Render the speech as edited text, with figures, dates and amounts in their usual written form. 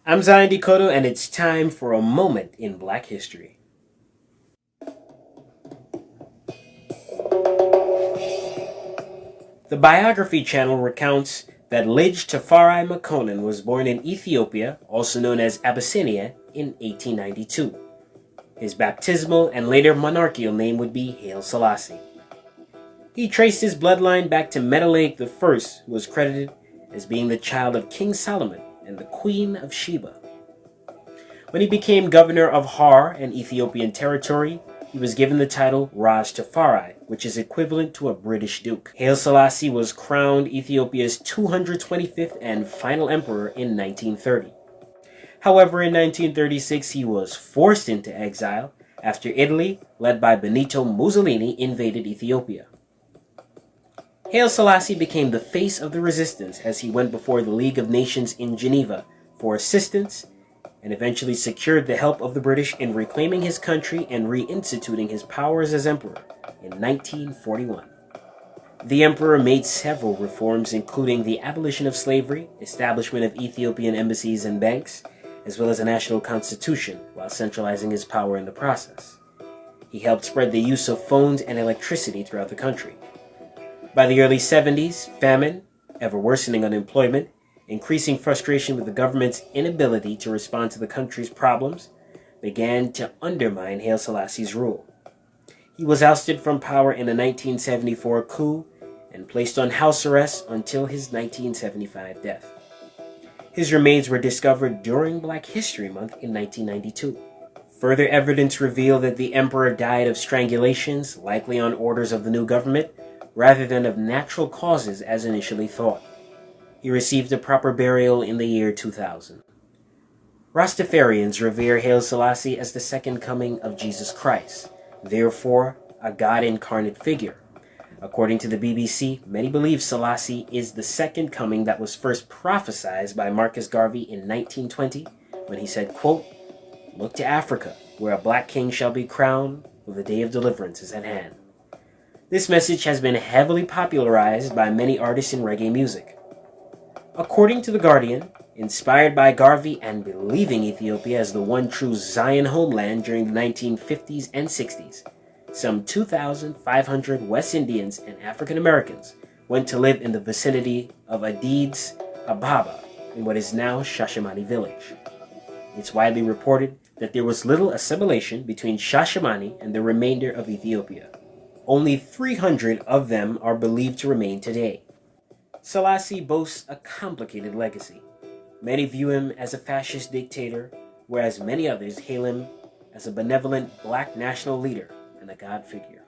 I'm Zion Dekoto, and it's time for a moment in Black history. The Biography Channel recounts that Lige Tafari Makonnen was born in Ethiopia, also known as Abyssinia, in 1892. His baptismal and later monarchical name would be Haile Selassie. He traced his bloodline back to Menelik I, who was credited as being the child of King Solomon and the Queen of Sheba. When he became governor of Har, an Ethiopian territory, he was given the title Raj Tafari, which is equivalent to a British duke. Haile Selassie was crowned Ethiopia's 225th and final emperor in 1930. However, in 1936 he was forced into exile after Italy, led by Benito Mussolini, invaded Ethiopia. Haile Selassie became the face of the resistance as he went before the League of Nations in Geneva for assistance and eventually secured the help of the British in reclaiming his country and reinstituting his powers as emperor in 1941. The emperor made several reforms, including the abolition of slavery, establishment of Ethiopian embassies and banks, as well as a national constitution, while centralizing his power in the process. He helped spread the use of phones and electricity throughout the country. By the early 70s, famine, ever-worsening unemployment, increasing frustration with the government's inability to respond to the country's problems, began to undermine Haile Selassie's rule. He was ousted from power in a 1974 coup and placed on house arrest until his 1975 death. His remains were discovered during Black History Month in 1992. Further evidence revealed that the emperor died of strangulations, likely on orders of the new government, rather than of natural causes as initially thought. He received a proper burial in the year 2000. Rastafarians revere Haile Selassie as the second coming of Jesus Christ, therefore a God incarnate figure. According to the BBC, many believe Selassie is the second coming that was first prophesied by Marcus Garvey in 1920 when he said, quote, "Look to Africa, where a black king shall be crowned, for the day of deliverance is at hand." This message has been heavily popularized by many artists in reggae music. According to The Guardian, inspired by Garvey and believing Ethiopia as the one true Zion homeland during the 1950s and 60s, some 2,500 West Indians and African Americans went to live in the vicinity of Addis Ababa in what is now Shashamane village. It's widely reported that there was little assimilation between Shashamane and the remainder of Ethiopia. Only 300 of them are believed to remain today. Selassie boasts a complicated legacy. Many view him as a fascist dictator, whereas many others hail him as a benevolent black national leader and a God figure.